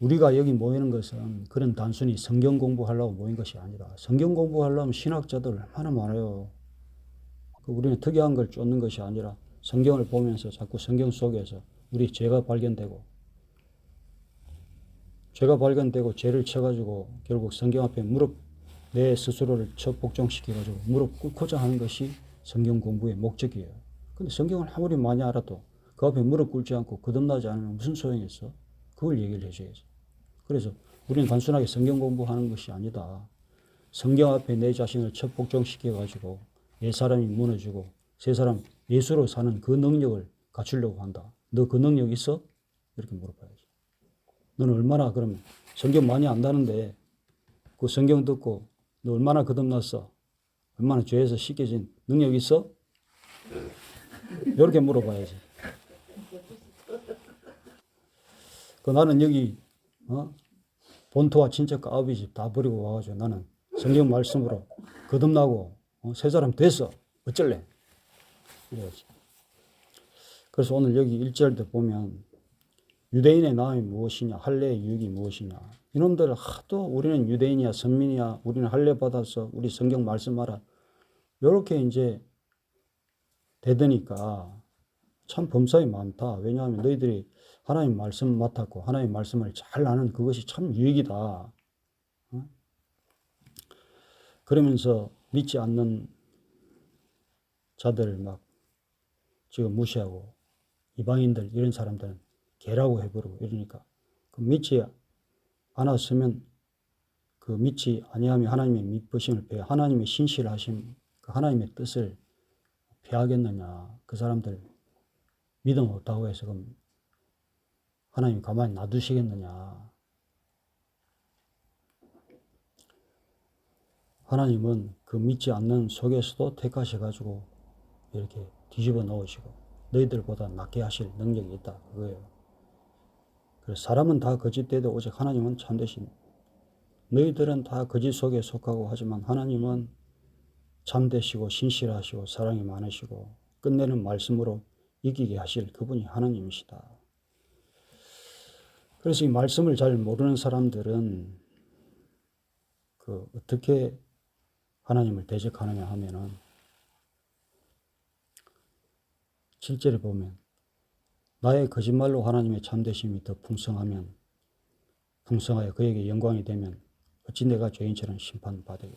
우리가 여기 모이는 것은 그런 단순히 성경 공부하려고 모인 것이 아니라 성경 공부하려면 신학자들 얼마나 많아요. 우리는 특이한 걸 쫓는 것이 아니라 성경을 보면서 자꾸 성경 속에서 우리 죄가 발견되고 죄를 쳐가지고 결국 성경 앞에 내 스스로를 복종시켜가지고 무릎 꿇고자 하는 것이 성경 공부의 목적이에요. 근데 성경을 아무리 많이 알아도 그 앞에 무릎 꿇지 않고 거듭나지 않으면 무슨 소용이 있어? 그걸 얘기를 해줘야지. 그래서 우리는 단순하게 성경 공부하는 것이 아니다. 성경 앞에 내 자신을 복종시켜가지고 옛 사람이 무너지고 새 사람 예수로 사는 그 능력을 갖추려고 한다. 너 그 능력 있어? 이렇게 물어봐야지. 너는 얼마나 그럼 성경 많이 안다는데 그 성경 듣고 너 얼마나 거듭났어? 얼마나 죄에서 씻겨진 능력 있어? 이렇게 물어봐야지. 나는 여기 본토와 친척과 아버지 집 다 버리고 와가지고 나는 성경 말씀으로 거듭나고 새 사람 됐어. 어쩔래? 이래야지. 그래서 오늘 여기 1절도 보면 유대인의 나음이 무엇이냐, 할례의 유익이 무엇이냐. 이놈들 하도 우리는 유대인이야, 선민이야, 우리는 할례 받아서 우리 성경 말씀하라. 이렇게 이제 되더니까 참 범사에 많다. 왜냐하면 너희들이 하나님 말씀 맡았고 하나님 말씀을 잘 아는 그것이 참 유익이다. 그러면서 믿지 않는 자들을 막 지금 무시하고 이방인들 이런 사람들은 개라고 해버리고 이러니까 그 믿지 않았으면 그 믿지 아니하면 하나님의 믿으심을 패 하나님의 신실하심 그 하나님의 뜻을 패하겠느냐. 그 사람들 믿음 없다고 해서 그럼 하나님 가만히 놔두시겠느냐. 하나님은 그 믿지 않는 속에서도 택하셔가지고 이렇게 뒤집어 놓으시고 너희들보다 낫게 하실 능력이 있다. 그거예요. 그래서 사람은 다 거짓되도 오직 하나님은 참되신. 너희들은 다 거짓 속에 속하고 하지만 하나님은 참되시고 신실하시고 사랑이 많으시고 끝내는 말씀으로 이기게 하실 그분이 하나님이시다. 그래서 이 말씀을 잘 모르는 사람들은 어떻게 하나님을 대적하느냐 하면은 7절에 보면 나의 거짓말로 하나님의 참되심이 더 풍성하여 그에게 영광이 되면 어찌 내가 죄인처럼 심판받으려.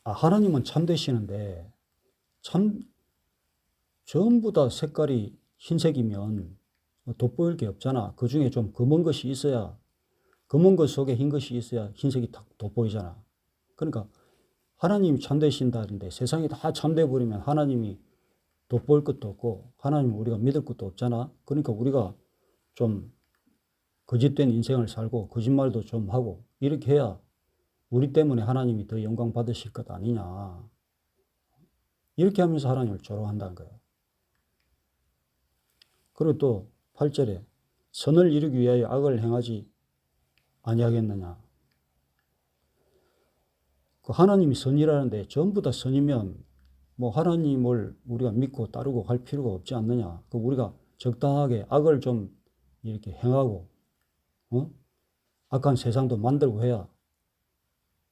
하나님은 참되시는데 전부 다 색깔이 흰색이면 돋보일 게 없잖아. 그 중에 좀 검은 것이 있어야 검은 것 속에 흰 것이 있어야 흰색이 딱 돋보이잖아. 그러니까 하나님이 참되신다는데 세상이 다 참돼 버리면 하나님이 돋보일 것도 없고 하나님을 우리가 믿을 것도 없잖아. 그러니까 우리가 좀 거짓된 인생을 살고 거짓말도 좀 하고 이렇게 해야 우리 때문에 하나님이 더 영광 받으실 것 아니냐. 이렇게 하면서 하나님을 조롱한다는 거예요. 그리고 또 8절에 선을 이루기 위하여 악을 행하지 아니하겠느냐. 하나님이 선이라는데 전부 다 선이면 하나님을 우리가 믿고 따르고 할 필요가 없지 않느냐. 우리가 적당하게 악을 좀 이렇게 행하고 악한 세상도 만들고 해야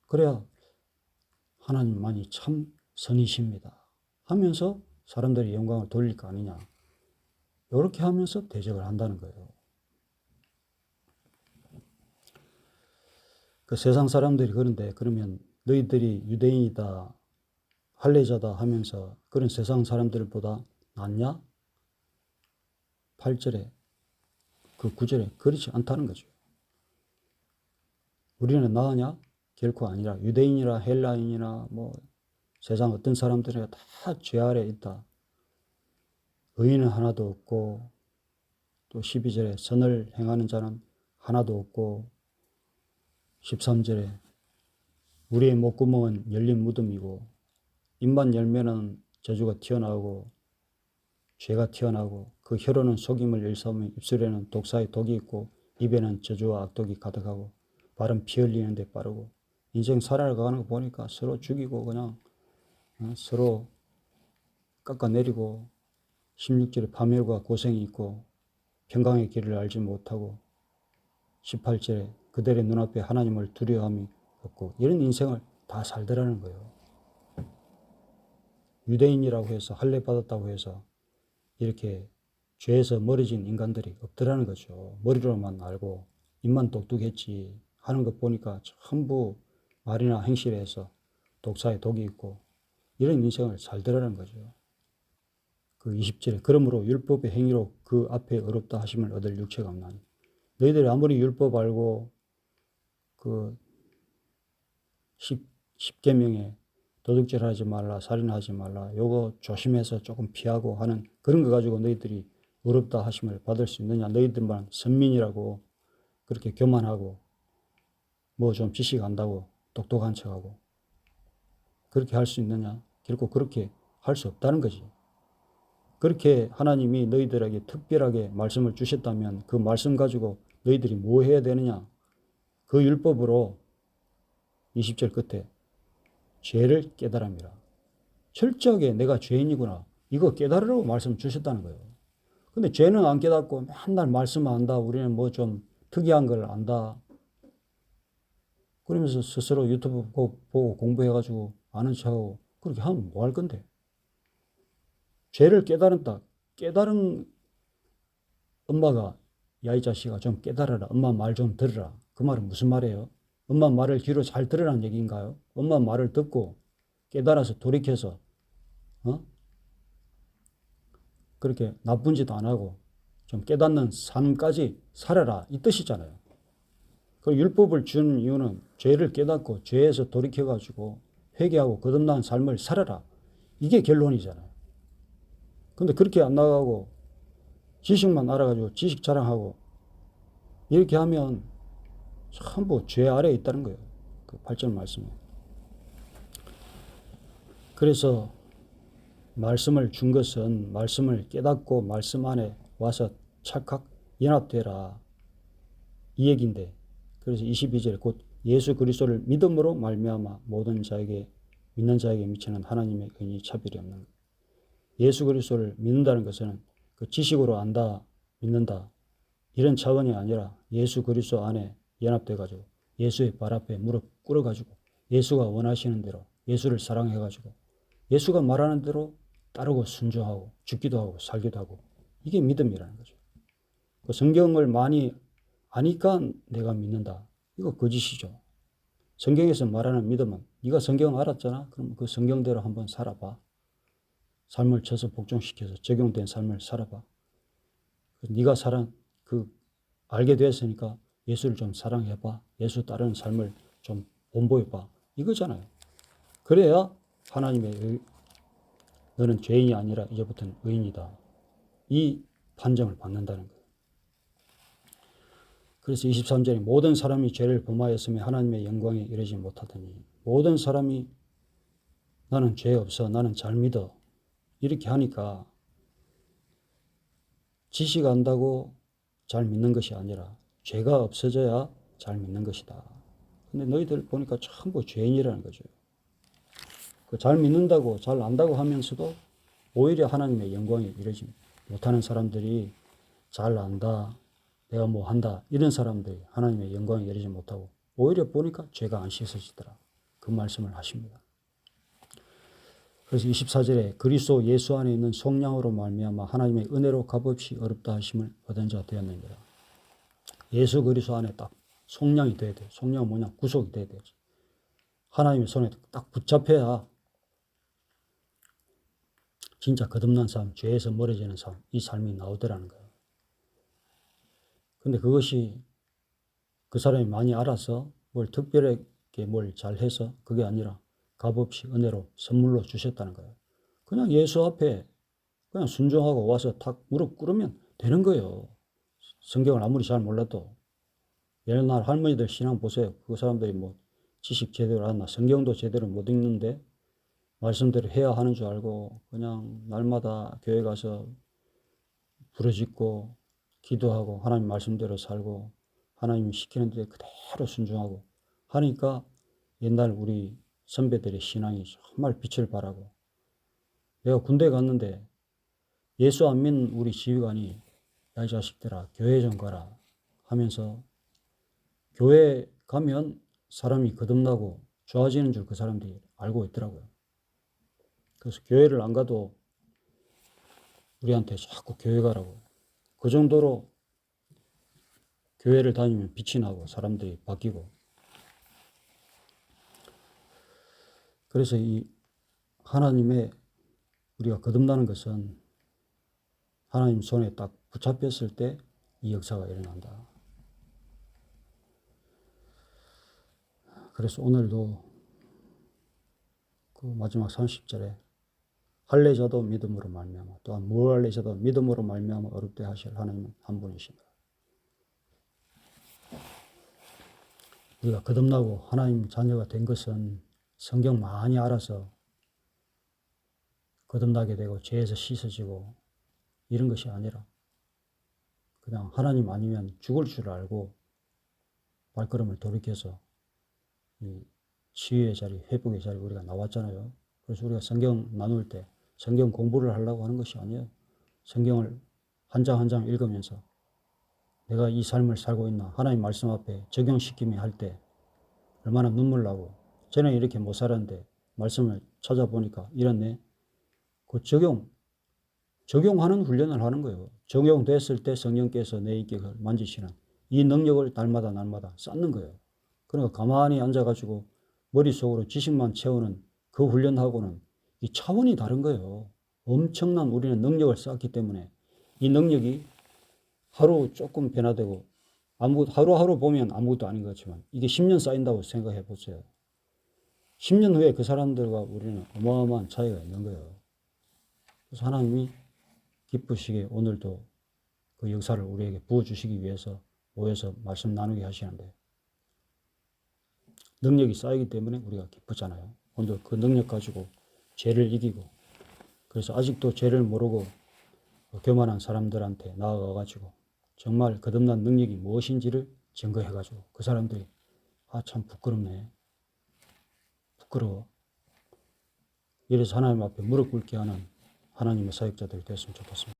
그래야 하나님만이 참 선이십니다 하면서 사람들이 영광을 돌릴 거 아니냐. 이렇게 하면서 대적을 한다는 거예요. 세상 사람들이 그런데 그러면 너희들이 유대인이다 할례자다 하면서 그런 세상 사람들보다 낫냐? 8절에 9절에 그렇지 않다는 거죠. 우리는 나으냐? 결코 아니라 유대인이나 헬라인이나 세상 어떤 사람들이 다 죄 아래 있다. 의인은 하나도 없고 또 12절에 선을 행하는 자는 하나도 없고 13절에 우리의 목구멍은 열린 무덤이고 입만 열면은 저주가 튀어나오고 죄가 튀어나오고 그 혀로는 속임을 일삼으며 입술에는 독사의 독이 있고 입에는 저주와 악독이 가득하고 발은 피 흘리는 데 빠르고 인생 살아가는 거 보니까 서로 죽이고 그냥 서로 깎아내리고 16절에 파멸과 고생이 있고 평강의 길을 알지 못하고 18절에 그들의 눈앞에 하나님을 두려워함이 없고 이런 인생을 다 살더라는 거예요. 유대인이라고 해서 할례 받았다고 해서 이렇게 죄에서 멀어진 인간들이 없더라는 거죠. 머리로만 알고 입만 똑똑했지 하는 것 보니까 전부 말이나 행실에 서 독사에 독이 있고 이런 인생을 살더라는 거죠. 그 20절에 그러므로 율법의 행위로 그 앞에 어렵다 하심을 얻을 육체가 없나니 너희들이 아무리 율법 알고 그 10계명에 도둑질 하지 말라, 살인하지 말라, 요거 조심해서 조금 피하고 하는 그런 거 가지고 너희들이 어렵다 하심을 받을 수 있느냐. 너희들만 선민이라고 그렇게 교만하고 뭐 좀 지식 안다고 똑똑한 척하고 그렇게 할 수 있느냐. 결코 그렇게 할 수 없다는 거지. 그렇게 하나님이 너희들에게 특별하게 말씀을 주셨다면 그 말씀 가지고 너희들이 뭐 해야 되느냐. 그 율법으로 20절 끝에 죄를 깨달음이라. 철저하게 내가 죄인이구나. 이거 깨달으라고 말씀 주셨다는 거예요. 근데 죄는 안 깨닫고 맨날 말씀 안다. 우리는 뭐 좀 특이한 걸 안다. 그러면서 스스로 유튜브 보고 공부해가지고 아는 척하고 그렇게 하면 뭐 할 건데. 죄를 깨달은다. 깨달은 엄마가 야 이 자식아 좀 깨달아라. 엄마 말 좀 들으라. 그 말은 무슨 말이에요? 엄마 말을 귀로 잘 들으라는 얘기인가요? 엄마 말을 듣고 깨달아서 돌이켜서 그렇게 나쁜 짓 안 하고 좀 깨닫는 삶까지 살아라 이 뜻이잖아요. 그 율법을 준 이유는 죄를 깨닫고 죄에서 돌이켜가지고 회개하고 거듭난 삶을 살아라 이게 결론이잖아요. 근데 그렇게 안 나가고 지식만 알아가지고 지식 자랑하고 이렇게 하면 전부 죄 아래에 있다는 거예요. 그 8절 말씀에. 그래서 말씀을 준 것은 말씀을 깨닫고 말씀 안에 와서 찰칵 연합되라 이 얘기인데 그래서 22절 곧 예수 그리스도를 믿음으로 말미암아 모든 자에게 믿는 자에게 미치는 하나님의 은혜의 차별이 없는 것. 예수 그리스도를 믿는다는 것은 그 지식으로 안다 믿는다 이런 차원이 아니라 예수 그리스도 안에 연합돼 가지고 예수의 발 앞에 무릎 꿇어 가지고 예수가 원하시는 대로 예수를 사랑해 가지고 예수가 말하는 대로 따르고 순종하고 죽기도 하고 살기도 하고 이게 믿음이라는 거죠. 그 성경을 많이 아니까 내가 믿는다. 이거 거짓이죠. 성경에서 말하는 믿음은 네가 성경 알았잖아. 그럼 그 성경대로 한번 살아봐. 삶을 쳐서 복종시켜서 적용된 삶을 살아봐. 네가 알게 되었으니까 예수를 좀 사랑해봐. 예수 따르는 삶을 좀 본보여봐. 이거잖아요. 그래야 하나님의 너는 죄인이 아니라 이제부터는 의인이다. 이 판정을 받는다는 거예요. 그래서 23절에 모든 사람이 죄를 범하였으며 하나님의 영광에 이르지 못하더니 모든 사람이 나는 죄 없어. 나는 잘 믿어. 이렇게 하니까 지식 안다고 잘 믿는 것이 아니라 죄가 없어져야 잘 믿는 것이다. 근데 너희들 보니까 전부 죄인이라는 거죠. 잘 믿는다고 잘 안다고 하면서도 오히려 하나님의 영광에 이르지 못하는 사람들이 잘 안다. 내가 뭐 한다. 이런 사람들이 하나님의 영광에 이르지 못하고 오히려 보니까 죄가 안 씻어지더라. 그 말씀을 하십니다. 그래서 24절에 그리스도 예수 안에 있는 속량으로 말미암아 하나님의 은혜로 값없이 어렵다 하심을 얻은 자 되었느니라. 예수 그리스도 안에 딱 속량이 돼야 돼. 속량은 뭐냐? 구속이 돼야 되지. 하나님의 손에 딱 붙잡혀야 진짜 거듭난 삶, 죄에서 멀어지는 삶, 이 삶이 나오더라는 거예요. 근데 그것이 그 사람이 많이 알아서 뭘 특별하게 뭘 잘해서 그게 아니라 값없이 은혜로 선물로 주셨다는 거예요. 그냥 예수 앞에 그냥 순종하고 와서 탁 무릎 꿇으면 되는 거예요. 성경을 아무리 잘 몰라도 옛날 할머니들 신앙 보세요. 그 사람들이 뭐 지식 제대로 안 나, 성경도 제대로 못 읽는데 말씀대로 해야 하는 줄 알고 그냥 날마다 교회 가서 부르짖고 기도하고 하나님 말씀대로 살고 하나님이 시키는 데 그대로 순종하고 하니까 옛날 우리 선배들의 신앙이 정말 빛을 발하고 내가 군대 갔는데 예수 안 믿는 우리 지휘관이 야 이 자식들아 교회 좀 가라 하면서 교회 가면 사람이 거듭나고 좋아지는 줄 그 사람들이 알고 있더라고요. 그래서 교회를 안 가도 우리한테 자꾸 교회 가라고. 그 정도로 교회를 다니면 빛이 나고 사람들이 바뀌고. 그래서 이 하나님의 우리가 거듭나는 것은 하나님 손에 딱 붙잡혔을 때 이 역사가 일어난다. 그래서 오늘도 그 마지막 30절에 할례자도 믿음으로 말미암아 또한 무할례자도 믿음으로 말미암아 어렵게 하실 하나님은 한 분이십니다. 우리가 거듭나고 하나님 자녀가 된 것은 성경 많이 알아서 거듭나게 되고 죄에서 씻어지고 이런 것이 아니라 그냥 하나님 아니면 죽을 줄 알고 발걸음을 돌이켜서 이 치유의 자리, 회복의 자리 우리가 나왔잖아요. 그래서 우리가 성경 나눌 때 성경 공부를 하려고 하는 것이 아니에요. 성경을 한 장 한 장 읽으면서 내가 이 삶을 살고 있나 하나님 말씀 앞에 적용시키며 할 때 얼마나 눈물 나고 저는 이렇게 못 살았는데 말씀을 찾아보니까 이렇네. 그 적용하는 훈련을 하는 거예요. 적용됐을 때 성령께서 내 인격을 만지시는 이 능력을 날마다 쌓는 거예요. 그러니까 가만히 앉아가지고 머릿속으로 지식만 채우는 그 훈련하고는 이 차원이 다른 거예요. 엄청난 우리는 능력을 쌓았기 때문에 이 능력이 하루 조금 변화되고 하루하루 보면 아무것도 아닌 것 같지만 이게 10년 쌓인다고 생각해 보세요. 10년 후에 그 사람들과 우리는 어마어마한 차이가 있는 거예요. 그래서 하나님이 기쁘시게 오늘도 그 역사를 우리에게 부어주시기 위해서 모여서 말씀 나누게 하시는데 능력이 쌓이기 때문에 우리가 기쁘잖아요. 오늘 그 능력 가지고 죄를 이기고 그래서 아직도 죄를 모르고 교만한 사람들한테 나아가가지고 정말 거듭난 능력이 무엇인지를 증거해가지고 그 사람들이 참 부끄럽네. 부끄러워. 이래서 하나님 앞에 무릎 꿇게 하는 하나님의 사역자들이 됐으면 좋겠습니다.